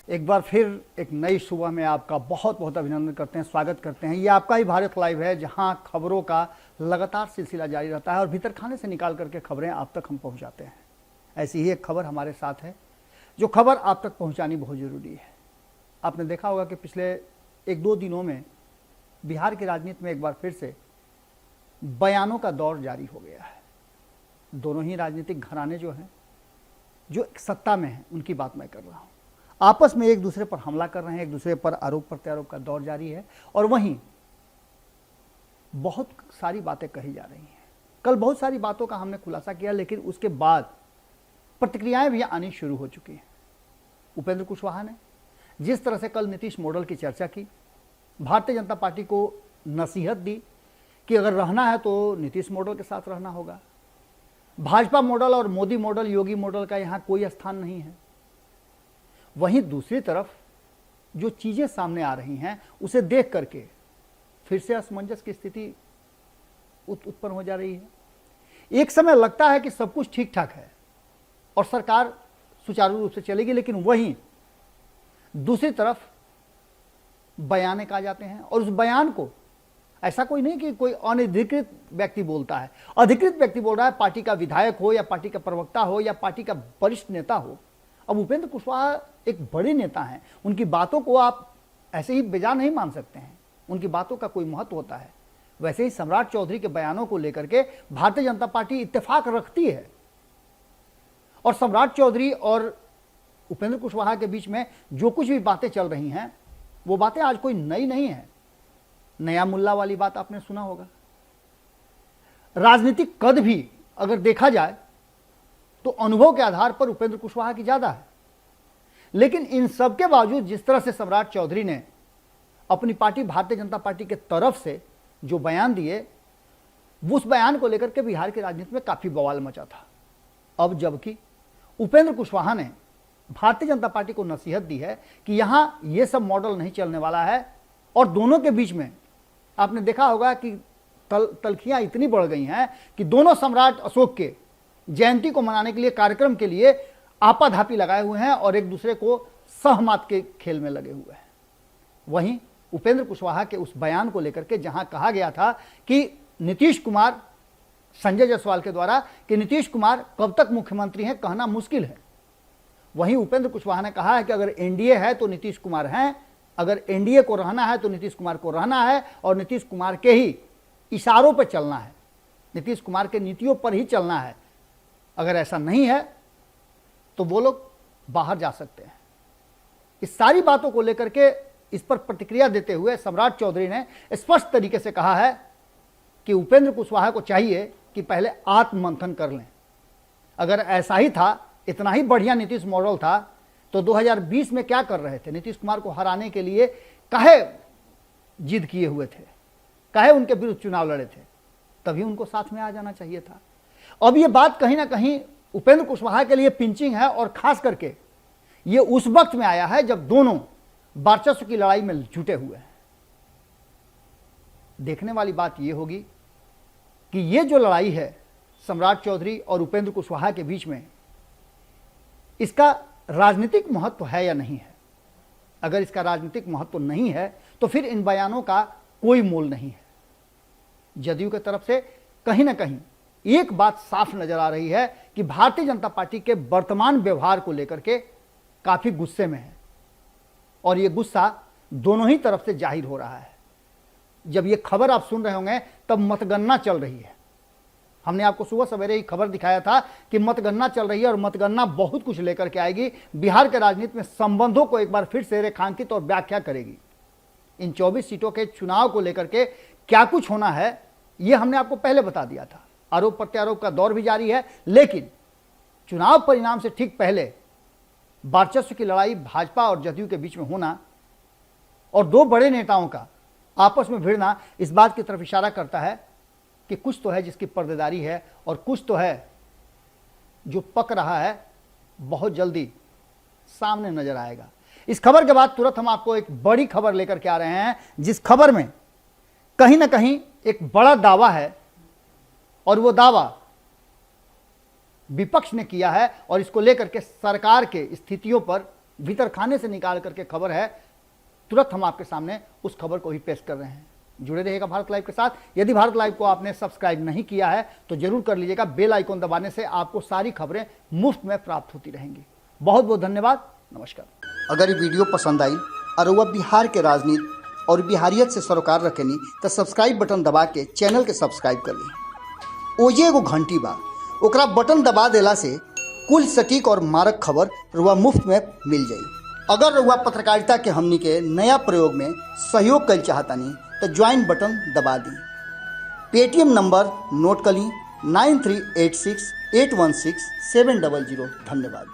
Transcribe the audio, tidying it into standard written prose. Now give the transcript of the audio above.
एक बार फिर एक नई सुबह में आपका बहुत बहुत अभिनंदन करते हैं, स्वागत करते हैं। ये आपका ही भारत लाइव है, जहां खबरों का लगातार सिलसिला जारी रहता है और भीतर खाने से निकाल करके खबरें आप तक हम पहुंचाते हैं। ऐसी ही एक खबर हमारे साथ है, जो खबर आप तक पहुंचानी बहुत ज़रूरी है। आपने देखा होगा कि पिछले एक दो दिनों में बिहार की राजनीति में एक बार फिर से बयानों का दौर जारी हो गया है। दोनों ही राजनीतिक घराने जो हैं, जो सत्ता में हैं, उनकी बात मैं कर रहा हूँ। आपस में एक दूसरे पर हमला कर रहे हैं, एक दूसरे पर आरोप प्रत्यारोप का दौर जारी है और वहीं बहुत सारी बातें कही जा रही हैं। कल बहुत सारी बातों का हमने खुलासा किया, लेकिन उसके बाद प्रतिक्रियाएं भी आनी शुरू हो चुकी हैं। उपेंद्र कुशवाहा ने जिस तरह से कल नीतीश मॉडल की चर्चा की, भारतीय जनता पार्टी को नसीहत दी कि अगर रहना है तो नीतीश मॉडल के साथ रहना होगा। भाजपा मॉडल और मोदी मॉडल, योगी मॉडल का यहाँ कोई स्थान नहीं है। वहीं दूसरी तरफ जो चीजें सामने आ रही हैं, उसे देख करके फिर से असमंजस की स्थिति उत्पन्न हो जा रही है। एक समय लगता है कि सब कुछ ठीक ठाक है और सरकार सुचारू रूप से चलेगी, लेकिन वहीं दूसरी तरफ बयान आ जाते हैं और उस बयान को ऐसा कोई नहीं कि कोई अनधिकृत व्यक्ति बोलता है, अधिकृत व्यक्ति बोल रहा है। पार्टी का विधायक हो या पार्टी का प्रवक्ता हो या पार्टी का वरिष्ठ नेता हो। अब उपेंद्र कुशवाहा एक बड़े नेता हैं, उनकी बातों को आप ऐसे ही बेजा नहीं मान सकते हैं, उनकी बातों का कोई महत्व होता है। वैसे ही सम्राट चौधरी के बयानों को लेकर के भारतीय जनता पार्टी इत्तेफाक रखती है और सम्राट चौधरी और उपेंद्र कुशवाहा के बीच में जो कुछ भी बातें चल रही हैं, वो बातें आज कोई नई नहीं है। नया मुल्ला वाली बात आपने सुना होगा। राजनीतिक कद भी अगर देखा जाए तो अनुभव के आधार पर उपेंद्र कुशवाहा की ज्यादा है, लेकिन इन सब के बावजूद जिस तरह से सम्राट चौधरी ने अपनी पार्टी भारतीय जनता पार्टी के तरफ से जो बयान दिए, उस बयान को लेकर के बिहार की राजनीति में काफी बवाल मचा था। अब जबकि उपेंद्र कुशवाहा ने भारतीय जनता पार्टी को नसीहत दी है कि यहां यह सब मॉडल नहीं चलने वाला है और दोनों के बीच में आपने देखा होगा कि तलखियां इतनी बढ़ गई हैं कि दोनों सम्राट अशोक के जयंती को मनाने के लिए, कार्यक्रम के लिए आपाधापी लगाए हुए हैं और एक दूसरे को सहमत के खेल में लगे हुए हैं। वहीं उपेंद्र कुशवाहा के उस बयान को लेकर के जहां कहा गया था कि नीतीश कुमार, संजय जायसवाल के द्वारा, कि नीतीश कुमार कब तक मुख्यमंत्री हैं कहना मुश्किल है, वहीं उपेंद्र कुशवाहा ने कहा है कि अगर एनडीए है तो नीतीश कुमार हैं, अगर एनडीए को रहना है तो नीतीश कुमार को रहना है और नीतीश कुमार के ही इशारों पर चलना है, नीतीश कुमार के नीतियों पर ही चलना है। अगर ऐसा नहीं है तो वो लोग बाहर जा सकते हैं। इस सारी बातों को लेकर के इस पर प्रतिक्रिया देते हुए सम्राट चौधरी ने स्पष्ट तरीके से कहा है कि उपेंद्र कुशवाहा को चाहिए कि पहले आत्ममंथन कर लें। अगर ऐसा ही था, इतना ही बढ़िया नीतीश मॉडल था, तो 2020 में क्या कर रहे थे? नीतीश कुमार को हराने के लिए काहे जिद किए हुए थे, काहे उनके विरुद्ध चुनाव लड़े थे? तभी उनको साथ में आ जाना चाहिए था। अब ये बात कहीं ना कहीं उपेंद्र कुशवाहा के लिए पिंचिंग है और खास करके ये उस वक्त में आया है जब दोनों वर्चस्व की लड़ाई में जुटे हुए हैं। देखने वाली बात यह होगी कि ये जो लड़ाई है सम्राट चौधरी और उपेंद्र कुशवाहा के बीच में, इसका राजनीतिक महत्व है या नहीं है। अगर इसका राजनीतिक महत्व नहीं है तो फिर इन बयानों का कोई मोल नहीं है। जदयू की तरफ से कहीं ना कहीं एक बात साफ नजर आ रही है कि भारतीय जनता पार्टी के वर्तमान व्यवहार को लेकर के काफी गुस्से में है और यह गुस्सा दोनों ही तरफ से जाहिर हो रहा है। जब यह खबर आप सुन रहे होंगे तब मतगणना चल रही है। हमने आपको सुबह सवेरे ही खबर दिखाया था कि मतगणना चल रही है और मतगणना बहुत कुछ लेकर के आएगी। बिहार के राजनीति में संबंधों को एक बार फिर से रेखांकित और व्याख्या करेगी। इन 24 सीटों के चुनाव को लेकर के क्या कुछ होना है, यह हमने आपको पहले बता दिया था। आरोप प्रत्यारोप का दौर भी जारी है, लेकिन चुनाव परिणाम से ठीक पहले वर्चस्व की लड़ाई भाजपा और जदयू के बीच में होना और दो बड़े नेताओं का आपस में भिड़ना इस बात की तरफ इशारा करता है कि कुछ तो है जिसकी पर्देदारी है और कुछ तो है जो पक रहा है, बहुत जल्दी सामने नजर आएगा। इस खबर के बाद तुरंत हम आपको एक बड़ी खबर लेकर के आ रहे हैं, जिस खबर में कहीं ना कहीं एक बड़ा दावा है और वो दावा विपक्ष ने किया है और इसको लेकर के सरकार के स्थितियों पर भीतर खाने से निकाल करके खबर है, तुरंत हम आपके सामने उस खबर को ही पेश कर रहे हैं। जुड़े रहिएगा भारत लाइव के साथ। यदि भारत लाइव को आपने सब्सक्राइब नहीं किया है तो जरूर कर लीजिएगा। बेल आइकन दबाने से आपको सारी खबरें मुफ्त में प्राप्त होती रहेंगी। बहुत बहुत धन्यवाद। नमस्कार। अगर ये वीडियो पसंद आई और वह बिहार के राजनीति और बिहारियत से सरोकार रखेनी तो सब्सक्राइब बटन दबा के चैनल के सब्सक्राइब कर ली। ओजे एगो घंटी बा, ओकरा बटन दबा देला से कुल सटीक और मारक खबर रुआ मुफ्त में मिल जाई। अगर रुआ पत्रकारिता के हमनी के नया प्रयोग में सहयोग कर चाहतानी तो ज्वाइन बटन दबा दी। पेटीएम नंबर नोट कर ली 9386816700। धन्यवाद।